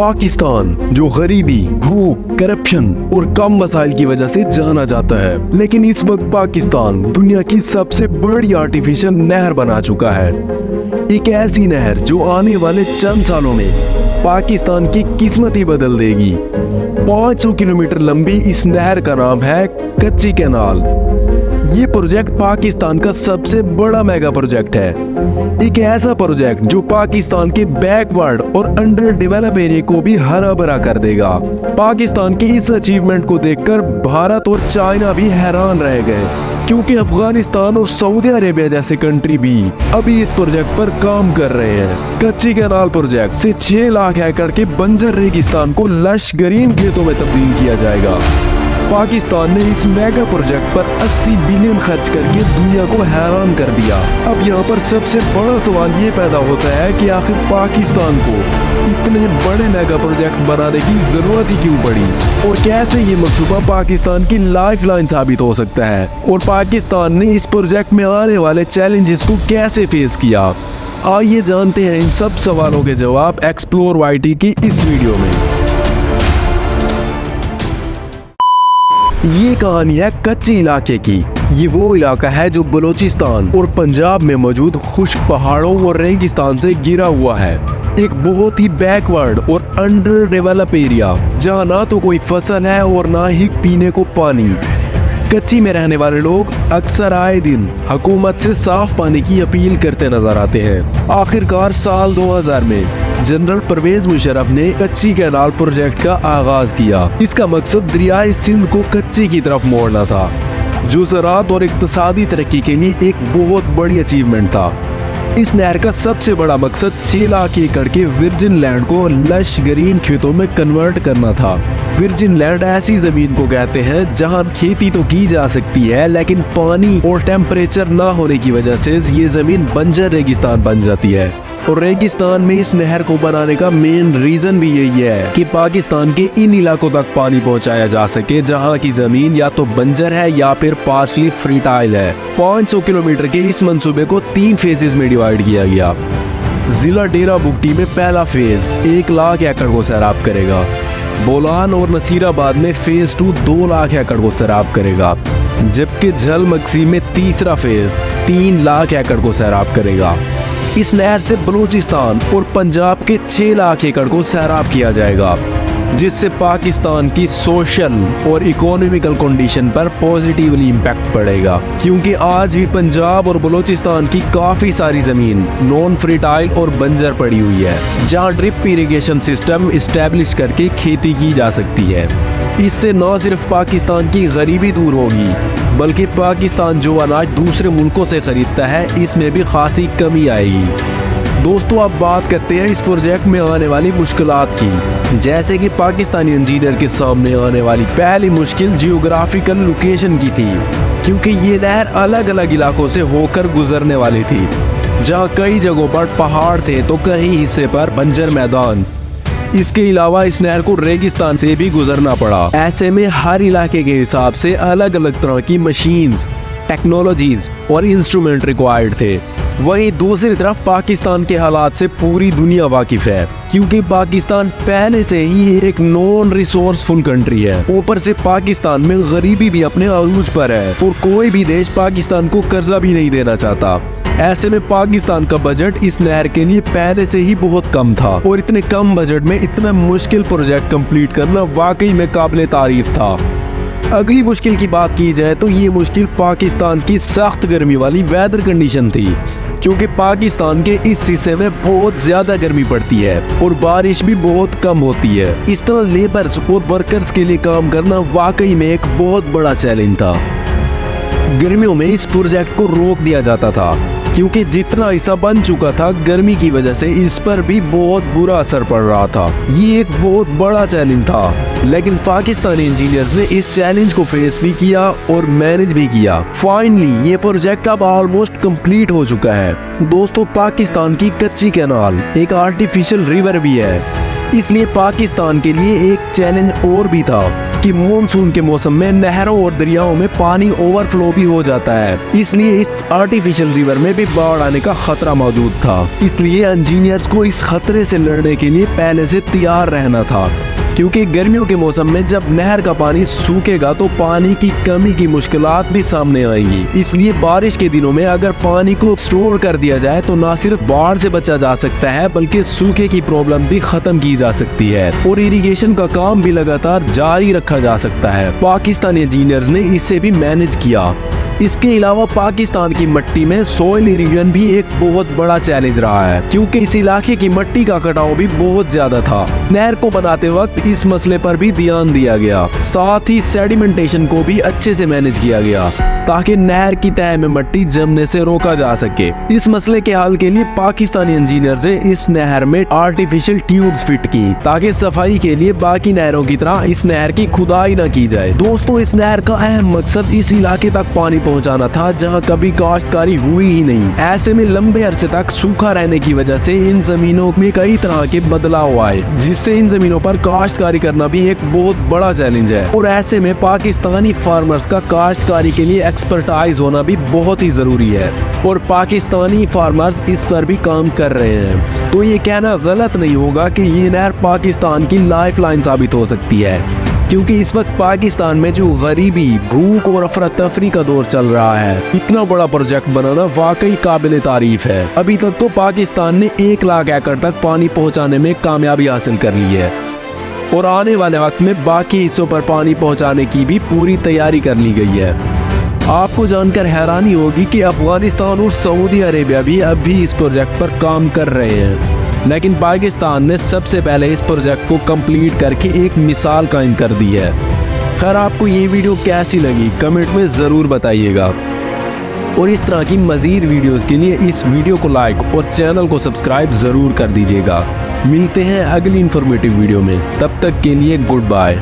पाकिस्तान जो गरीबी, भूख, करप्शन और कम वसाइल की वजह से जाना जाता है, लेकिन इस वक्त पाकिस्तान दुनिया की सबसे बड़ी आर्टिफिशियल नहर बना चुका है। एक ऐसी नहर जो आने वाले चंद सालों में पाकिस्तान की किस्मत ही बदल देगी। 500 किलोमीटर लंबी इस नहर का नाम है कच्ची कैनाल। ये प्रोजेक्ट पाकिस्तान का सबसे बड़ा मेगा प्रोजेक्ट है। एक ऐसा प्रोजेक्ट जो पाकिस्तान के बैकवर्ड और अंडर डेवलप एरिया को भी हरा भरा कर देगा। पाकिस्तान के इस अचीवमेंट को देखकर भारत और चाइना भी हैरान रह गए, क्योंकि अफगानिस्तान और सऊदी अरेबिया जैसे कंट्री भी अभी इस प्रोजेक्ट पर काम कर रहे हैं। कच्ची कैनाल प्रोजेक्ट से 6 लाख एकड़ के बंजर रेगिस्तान को लश ग्रीन खेतों में तब्दील किया जाएगा। पाकिस्तान ने इस मेगा प्रोजेक्ट पर 80 बिलियन खर्च करके दुनिया को हैरान कर दिया। अब यहाँ पर सबसे बड़ा सवाल ये पैदा होता है कि आखिर पाकिस्तान को इतने बड़े मेगा प्रोजेक्ट बनाने की जरूरत ही क्यों पड़ी, और कैसे ये मंसूबा पाकिस्तान की लाइफलाइन साबित हो सकता है, और पाकिस्तान ने इस प्रोजेक्ट में आने वाले चैलेंजेस को कैसे फेस किया। आइए जानते हैं इन सब सवालों के जवाब एक्सप्लोर वाईटी की इस वीडियो में। ये कहानी है कच्ची इलाके की। ये वो इलाका है जो बलूचिस्तान और पंजाब में मौजूद खुश्क पहाड़ों और रेगिस्तान से घिरा हुआ है। एक बहुत ही बैकवर्ड और अंडर डेवलप एरिया, जहाँ ना तो कोई फसल है और ना ही पीने को पानी। कच्ची में रहने वाले लोग अक्सर आए दिन हुकूमत से साफ पानी की अपील करते नजर आते हैं। आखिरकार साल 2000 में जनरल परवेज मुशर्रफ ने कच्ची कैनाल प्रोजेक्ट का आगाज किया। इसका मकसद दरियाई सिंध को कच्ची की तरफ मोड़ना था, जो ज़राअत और इक्तिसादी तरक्की के लिए एक बहुत बड़ी अचीवमेंट था। इस नहर का सबसे बड़ा मकसद 6 लाख एकड़ के विर्जिन लैंड को लश ग्रीन खेतों में कन्वर्ट करना था। विर्जिन लैंड ऐसी जमीन को कहते हैं जहां खेती तो की जा सकती है, लेकिन पानी और टेम्परेचर ना होने की वजह से ये जमीन बंजर रेगिस्तान बन जाती है। और रेगिस्तान में इस नहर को बनाने का मेन रीजन भी यही है कि पाकिस्तान के इन इलाकों तक पानी पहुंचाया जा सके जहां की जमीन या तो बंजर है या फिर पार्शली फर्टाइल है। 500 किलोमीटर के इस मंसूबे को 3 फेजेस में डिवाइड किया गया। जिला डेरा बुगटी में पहला फेज 1 लाख एकड़ को सैराब करेगा। बोलान और नसीराबाद में फेज 2 2 लाख एकड़ को सैराब करेगा, जबकि झल मक्सी में तीसरा फेज 3 लाख एकड़ को सैराब करेगा। इस नहर से बलूचिस्तान और पंजाब के 6 लाख एकड़ को सैराब किया जाएगा, जिससे पाकिस्तान की सोशल और इकोनॉमिकल कंडीशन पर पॉजिटिवली इम्पैक्ट पड़ेगा, क्योंकि आज भी पंजाब और बलूचिस्तान की काफ़ी सारी ज़मीन नॉन फर्टाइल और बंजर पड़ी हुई है, जहां ड्रिप इरिगेशन सिस्टम इस्टेब्लिश करके खेती की जा सकती है। इससे न सिर्फ पाकिस्तान की गरीबी दूर होगी, बल्कि पाकिस्तान जो अनाज दूसरे मुल्कों से खरीदता है इसमें भी खासी कमी आएगी। दोस्तों, अब बात करते हैं इस प्रोजेक्ट में आने वाली मुश्किलात की। जैसे कि पाकिस्तानी इंजीनियर के सामने आने वाली पहली मुश्किल जियोग्राफिकल लोकेशन की थी, क्योंकि ये नहर अलग अलग इलाकों से होकर गुजरने वाली थी, जहां कई जगहों पर पहाड़ थे तो कई हिस्से पर बंजर मैदान। इसके अलावा इस नहर को रेगिस्तान से भी गुजरना पड़ा। ऐसे में हर इलाके के हिसाब से अलग अलग तरह की मशीन्स, टेक्नोलॉजीज और इंस्ट्रूमेंट रिक्वायर्ड थे। वहीं दूसरी तरफ पाकिस्तान के हालात से पूरी दुनिया वाकिफ है, क्योंकि पाकिस्तान पहले से ही एक नॉन रिसोर्सफुल कंट्री है। ऊपर से पाकिस्तान में गरीबी भी अपने अरूज पर है, और कोई भी देश पाकिस्तान को कर्जा भी नहीं देना चाहता। ऐसे में पाकिस्तान का बजट इस नहर के लिए पहले से ही बहुत कम था, और इतने कम बजट में इतना मुश्किल प्रोजेक्ट कंप्लीट करना वाकई में काबिले तारीफ था। अगली मुश्किल की बात की जाए तो ये मुश्किल पाकिस्तान की सख्त गर्मी वाली वेदर कंडीशन थी, क्योंकि पाकिस्तान के इस हिस्से में बहुत ज्यादा गर्मी पड़ती है और बारिश भी बहुत कम होती है। इस तरह लेबर्स और वर्कर्स के लिए काम करना वाकई में एक बहुत बड़ा चैलेंज था। गर्मियों में इस प्रोजेक्ट को रोक दिया जाता था, क्योंकि जितना हिस्सा बन चुका था गर्मी की वजह से इस पर भी बहुत बुरा असर पड़ रहा था। ये एक बहुत बड़ा चैलेंज था, लेकिन पाकिस्तानी इंजीनियर्स ने इस चैलेंज को फेस भी किया और मैनेज भी किया। फाइनली ये प्रोजेक्ट अब ऑलमोस्ट कंप्लीट हो चुका है। दोस्तों, पाकिस्तान की कच्ची कैनाल एक आर्टिफिशियल रिवर भी है, इसलिए पाकिस्तान के लिए एक चैलेंज और भी था। कि मानसून के मौसम में नहरों और दरियाओं में पानी ओवरफ्लो भी हो जाता है, इसलिए इस आर्टिफिशियल रिवर में भी बाढ़ आने का खतरा मौजूद था। इसलिए इंजीनियर्स को इस खतरे से लड़ने के लिए पहले से तैयार रहना था, क्योंकि गर्मियों के मौसम में जब नहर का पानी सूखेगा तो पानी की कमी की मुश्किलात भी सामने आएंगी। इसलिए बारिश के दिनों में अगर पानी को स्टोर कर दिया जाए तो न सिर्फ बाढ़ से बचा जा सकता है, बल्कि सूखे की प्रॉब्लम भी खत्म की जा सकती है और इरिगेशन का काम भी लगातार जारी रखा जा सकता है। पाकिस्तानी इंजीनियर्स ने इसे भी मैनेज किया। इसके अलावा पाकिस्तान की मिट्टी में सॉइल इरोजन भी एक बहुत बड़ा चैलेंज रहा है, क्योंकि इस इलाके की मिट्टी का कटाव भी बहुत ज्यादा था। नहर को बनाते वक्त इस मसले पर भी ध्यान दिया गया, साथ ही सेडिमेंटेशन को भी अच्छे से मैनेज किया गया ताकि नहर की तह में मिट्टी जमने से रोका जा सके। इस मसले के हल के लिए पाकिस्तानी इंजीनियर्स ने इस नहर में आर्टिफिशियल ट्यूब्स फिट की ताकि सफाई के लिए बाकी नहरों की तरह इस नहर की खुदाई न की जाए। दोस्तों, इस नहर का अहम मकसद इस इलाके तक पानी पहुंचाना था जहां कभी काश्तकारी हुई ही नहीं। ऐसे में लंबे अरसे तक सूखा रहने की वजह से इन जमीनों में कई तरह के बदलाव आए, जिससे इन जमीनों पर काश्तकारी करना भी एक बहुत बड़ा चैलेंज है। और ऐसे में पाकिस्तानी फार्मर्स का काश्तकारी के लिए एक्सपर्टाइज होना भी बहुत ही जरूरी है और पाकिस्तानी फार्मर्स इस पर भी काम कर रहे हैं। तो ये कहना गलत नहीं होगा कि ये नहर पाकिस्तान की लाइफलाइन साबित हो सकती है, क्योंकि इस वक्त पाकिस्तान में जो गरीबी, भूख और अफरा तफरी का दौर चल रहा है, इतना बड़ा प्रोजेक्ट बनाना वाकई काबिल तारीफ है। अभी तक तो पाकिस्तान ने 1 लाख एकड़ तक पानी पहुंचाने में कामयाबी हासिल कर ली है और आने वाले वक्त में बाकी हिस्सों पर पानी पहुंचाने की भी पूरी तैयारी कर ली गई है। आपको जानकर हैरानी होगी कि अफगानिस्तान और सऊदी अरेबिया भी अभी इस प्रोजेक्ट पर काम कर रहे हैं, लेकिन पाकिस्तान ने सबसे पहले इस प्रोजेक्ट को कंप्लीट करके एक मिसाल कायम कर दी है। खैर, आपको ये वीडियो कैसी लगी कमेंट में ज़रूर बताइएगा और इस तरह की मज़ीद वीडियोस के लिए इस वीडियो को लाइक और चैनल को सब्सक्राइब ज़रूर कर दीजिएगा। मिलते हैं अगली इन्फॉर्मेटिव वीडियो में, तब तक के लिए गुड बाय।